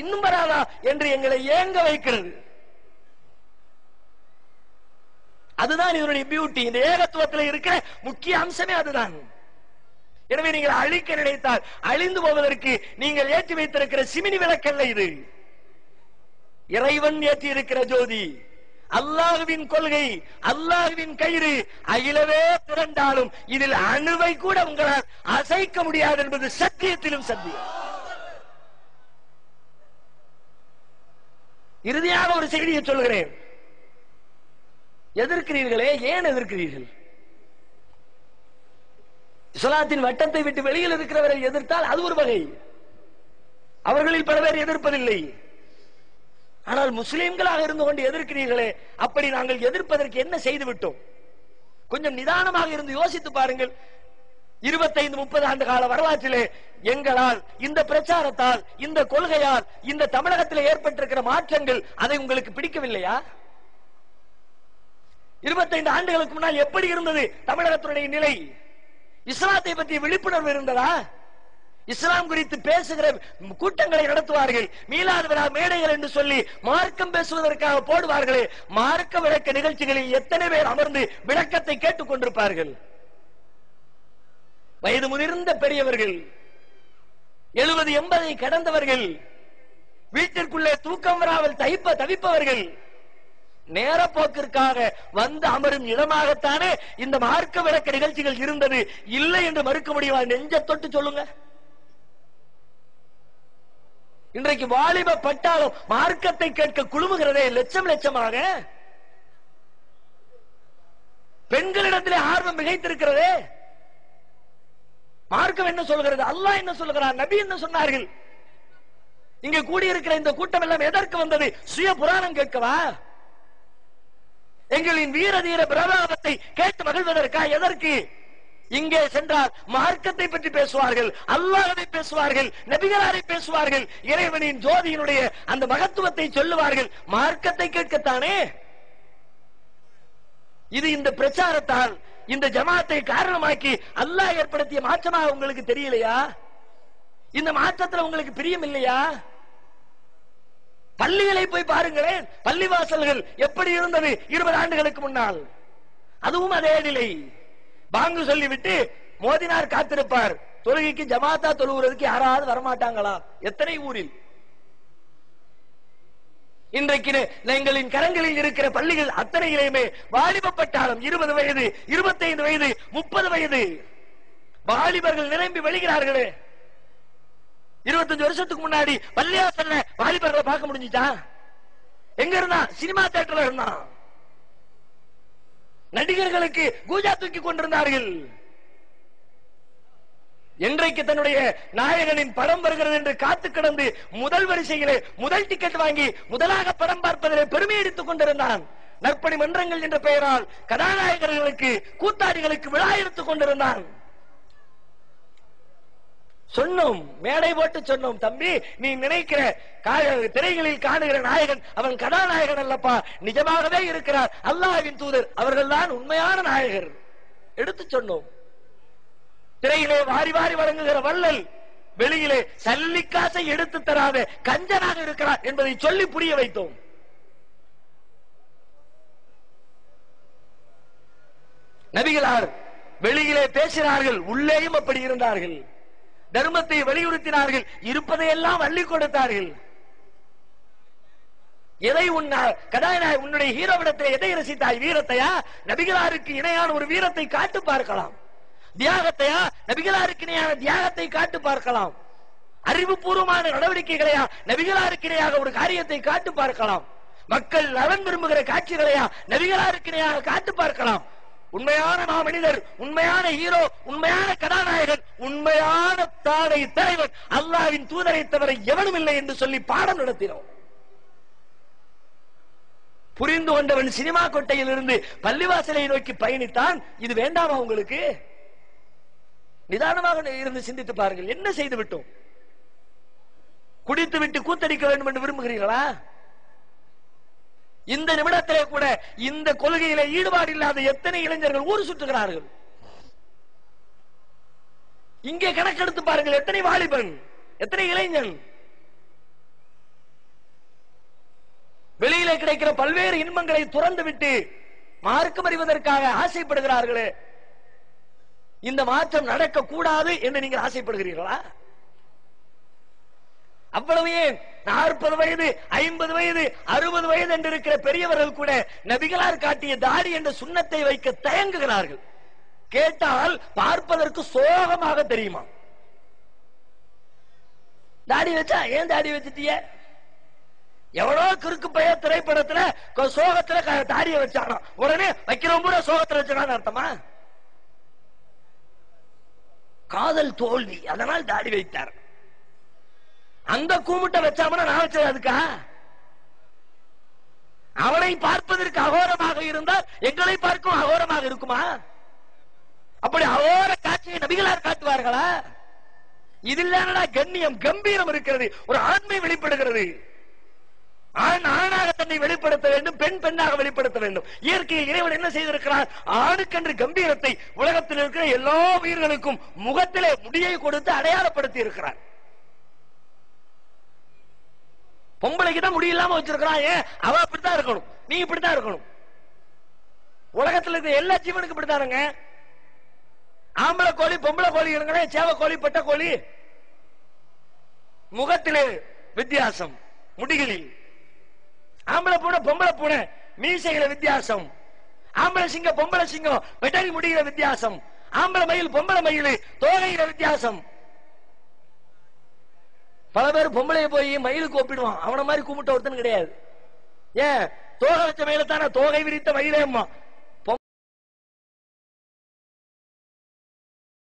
இன்னும் வராதா என்று எங்களை ஏங்க வைக்கிறது. அதுதான் இதனுடைய பியூட்டி. இந்த ஏகத்துவத்தில் இருக்கிற முக்கிய அம்சமே அதுதான். எனவே நீங்கள் அழிக்க நினைத்தால் அழிந்து போவதற்கு நீங்கள் ஏற்றி வைத்திருக்கிற சிமினி விளக்கல்ல இது. இறைவன் ஏற்றி இருக்கிற ஜோதி, அல்லாஹ்வின் கொள்கை, அல்லாஹ்வின் கயிறு. அகிலவே திரண்டாலும் இதில் அணுவை கூட உங்களால் அசைக்க முடியாது என்பது சத்தியத்திலும் சத்தியம். இறுதியாக ஒரு செய்தியை சொல்கிறேன். எதிர்க்கிறீர்களே, ஏன் எதிர்க்கிறீர்கள்? இஸ்லாத்தின் வட்டத்தை விட்டு வெளியில் இருக்கிறவரை எதிர்த்தால் அது ஒரு வகை, அவர்களில் பல பேர் எதிர்ப்பதில்லை. ஆனால் முஸ்லிம்களாக இருந்து கொண்டு எதிர்க்கிறீர்களே, அப்படி நாங்கள் எதிர்ப்பதற்கு என்ன செய்து விட்டோம்? கொஞ்சம் நிதானமாக இருந்து யோசித்து பாருங்கள். 25-30 ஆண்டு கால வரலாற்றிலே எங்களால், இந்த பிரச்சாரத்தால், இந்த கொள்கையால், இந்த தமிழகத்தில் ஏற்பட்டிருக்கிற மாற்றங்கள், அதை உங்களுக்கு பிடிக்கவில்லையா? 25 ஆண்டுகளுக்கு முன்னால் எப்படி இருந்தது தமிழகத்தினுடைய நிலை? இஸ்லாத்தை பற்றிய விழிப்புணர்வு இருந்ததா? இஸ்லாம் குறித்து பேசுகிற கூட்டங்களை நடத்துவார்கள், மீலாது விழா மேடைகள் என்று சொல்லி மார்க்கம் பேசுவதற்காக போடுவார்களே, மார்க்க விளக்க நிகழ்ச்சிகளில் எத்தனை பேர் அமர்ந்து விளக்கத்தை கேட்டுக் கொண்டிருப்பார்கள்? வயது முதிர்ந்த பெரியவர்கள், 70-80 கடந்தவர்கள், வீட்டிற்குள்ளே தூக்கம் வராமல் தவிப்பவர்கள், நேரப்போக்கிற்காக வந்து அமரும் இடமாகத்தானே இந்த மார்க்க விளக்க நிகழ்ச்சிகள் இருந்தது. இல்லை என்று மறுக்க முடியுமா? நெஞ்ச தொட்டு சொல்லுங்க. இன்றைக்கு வாலிப பட்டாளம் மார்க்கத்தை கேட்க குழுமுகிறதே லட்சம் லட்சமாக. பெண்களிடத்திலே ஆர்வம் மிகைத்திருக்கிறதே. மார்க்கம் என்ன சொல்கிறது? அல்லாஹ் என்ன சொல்கிறார்? நபி என்ன சொன்னார்கள்? இங்கே கூடியிருக்கிற இந்த கூட்டம் எல்லாம் எதற்கு வந்தது? சுய புராணம் கேட்கவா? எங்களின் வீர தீர பிரபாவத்தை கேட்டு மகிழ்வதற்கா? எதற்கு? இங்கே சென்றால் மார்க்கத்தை பற்றி பேசுவார்கள், அல்லாஹ்வை பேசுவார்கள், நபிகளாரை பேசுவார்கள், இறைவனின் ஜோதியினுடைய அந்த மகத்துவத்தை சொல்லுவார்கள். மார்க்கத்தை கேட்கத்தானே. இது இந்த பிரச்சாரத்தால், இந்த ஜமாத்தை காரணமாக்கி அல்லாஹ் ஏற்படுத்திய மாற்றமாக உங்களுக்கு தெரியலையா? இந்த மாற்றத்தில் உங்களுக்கு பிரியம் இல்லையா? பள்ளிகளை போய் பாருங்களேன். பள்ளிவாசல்கள் எப்படி இருந்தது 20 ஆண்டுகளுக்கு முன்னால்? அதுவும் அதே நிலை. பாங்கு சொல்லிவிட்டு மோதினார் காத்திருப்பார். தொழுகைக்கு ஜமாத்தா தொழுகிறதுக்கு யாராவது வரமாட்டாங்களா? எத்தனை ஊரில்? இன்றைக்கு எங்களின் கரங்களில் இருக்கிற பள்ளிகள் அத்தனையிலுமே வாலிப பட்டாளம், 20 வயது, 25 வயது, 30 வயது வாலிபர்கள் நிரம்பி வெளிகிறார்களே. 25 வருஷத்துக்கு முன்னாடி பள்ளியாசல்ல வாலிபர்களை பார்க்க முடிஞ்சுச்சா? எங்க இருந்தா? சினிமா தியேட்டர்ல இருந்தான். நடிகர்களுக்கு கூஜா தூக்கி கொண்டிருந்தார்கள். என்றைக்கு தன்னுடைய நாயகனின் படம் வருகிறது என்று காத்து கிடந்து முதல் வரிசையிலே முதல் டிக்கெட் வாங்கி முதலாக படம் பார்ப்பதிலே பெருமை எடுத்துக் கொண்டிருந்தான். நற்பணி மன்றங்கள் என்ற பெயரால் கதாநாயகர்களுக்கு, கூத்தாடிகளுக்கு விழா எடுத்துக் கொண்டிருந்தான். சொன்னோம், மேடை போட்டு சொன்னோம், தம்பி நீ நினைக்கிற திரைகளில் காணுகிற நாயகன் அவன் கதாநாயகன் அல்லப்பா, நிஜமாகவே இருக்கிறார் அல்லாஹ்வின் தூதர், அவர்கள் தான் உண்மையான நாயகர் எடுத்து சொன்னோம். திரையிலே வாரி வாரி வழங்குகிற வள்ளல் வெளியிலே சல்லிக்காசை எடுத்து தராத கஞ்சனாக இருக்கிறார் என்பதை சொல்லி புரிய வைத்தோம். நபிகளார் வெளியிலே பேசினார்கள், உள்ளேயும் அப்படி இருந்தார்கள். தர்மத்தை வலியுறுத்தினார்கள், இருப்பதையெல்லாம் அள்ளி கொடுத்தார்கள். எதை உன்னுடைய ஹீரோவிடத்தில் எதை ரசித்தாய்? வீரத்தையா? நபிகளாருக்கு இணையான ஒரு வீரத்தை காட்டு பார்க்கலாம். தியாகத்தையா? நபிகளாருக்கு இணையான தியாகத்தை காட்டு பார்க்கலாம். அறிவுபூர்வமான நடவடிக்கைகளையா? நபிகளாருக்கு இணையாக ஒரு காரியத்தை காட்டு பார்க்கலாம். மக்கள் நலன் விரும்புகிற காட்சிகளையா? நபிகளாருக்கு இணையாக காட்டு பார்க்கலாம். உண்மையான மாமனிதர், உண்மையான ஹீரோ, உண்மையான கதாநாயகன், உண்மையான தாடை தலைவர் அல்லாஹ்வின் தூதரை தவிர எவனும் இல்லை என்று சொல்லி பாடம் நடத்தினோம். புரிந்து கொண்டவன் சினிமா கொட்டையில் இருந்து பள்ளிவாசலை நோக்கி பயணித்தான். இது வேண்டாமா உங்களுக்கு? நிதானமாக இருந்து சிந்தித்து பாருங்கள். என்ன செய்து விட்டோம்? குடித்து விட்டு கூத்தடிக்க வேண்டும் என்று விரும்புகிறீர்களா? இந்த நிமிடத்திலே கூட இந்த கொள்கையில ஈடுபாடு இல்லாத எத்தனை இளைஞர்கள் ஊர் சுற்றுகிறார்கள். இங்கே கணக்கெடுத்து பாருங்கள், எத்தனை வாலிபன், எத்தனை இளைஞன். வெளியில கிடைக்கிற பல்வேறு இன்பங்களை துறந்து விட்டு மார்க்கம் அறிவதற்காக ஆசைப்படுகிறார்களே, இந்த மாற்றம் நடக்க கூடாது என்று நீங்கள் ஆசைப்படுகிறீர்களா? அவ்வளவு ஏன் 40 வயது 50 வயது 60 வயது என்று இருக்கிற பெரியவர்கள் கூட நபிகளார் காட்டிய தாடி என்ற சுண்ணத்தை வைக்க தயங்குகிறார்கள். கேட்டால் பார்ப்பதற்கு சோகமாக தெரியுமா? தாடி வச்சா ஏன் தாடி வச்சிட்டிய? எவ்வளோ கிறுக்கு பைய திரைப்படத்துல சோகத்துல தாடியை வச்சானோ உடனே வைக்கிறோம் கூட சோகத்துல வச்சானு அர்த்தமா? காதல் தோல்வி, அதனால் தாடி வைத்தார். அந்த கூமுட்டை வச்சாமனா நான் வச்சது அதுக்கா? அவளை பார்ப்பதற்கு அகோரமாக இருந்தால் எங்களை பார்க்கும் அகோரமாக இருக்குமா? அப்படி அகோர காட்சியை நபிகளார் காட்டுவார்களா? இதில் கண்ணியம் கம்பீரம் இருக்கிறது, ஒரு ஆண்மை வெளிப்படுகிறது. ஆண் ஆணாக தன்னை வெளிப்படுத்த வேண்டும், பெண் பெண்ணாக வெளிப்படுத்த வேண்டும். இயற்கையில் இறைவன் என்ன செய்திருக்கிறார்? ஆணுக்கென்று கம்பீரத்தை உலகத்தில் இருக்கிற எல்லா உயிர்களுக்கும் முகத்திலே முடியை கொடுத்து அடையாளப்படுத்தி இருக்கிறார். பொம்பளைக்கு தான் முடியில்லாம வச்சிருக்கிறான். ஏன்? அவ அப்படித்தான் இருக்கணும், நீ இப்படித்தான் இருக்கணும். உலகத்தில் இருக்கிற எல்லா ஜீவனுக்கும் இப்படித்தானுங்க. ஆம்பளை கோழி பொம்பளை கோழி இருங்களேன், சேவ கோழி பட்ட கோழி, முகத்திலே வித்தியாசம், முடிகளில். ஆம்பளை பூனை பொம்பளை பூனை மீசைகளை வித்தியாசம், ஆம்பளை சிங்கம் பொம்பளை சிங்கம் வெட்டரி முடிகிற வித்தியாசம், ஆம்பளை மயில் பொம்பளை மயில் தோகையில வித்தியாசம். பல பேர் பொம்பளைய போய் மயிலுக்கு ஒப்பிடுவான், அவன மாதிரி கும்பிட்ட ஒருத்தன் கிடையாது. ஏன்? தோகை வச்ச மயில தானே தோகை விரித்த மயிலேம்மா.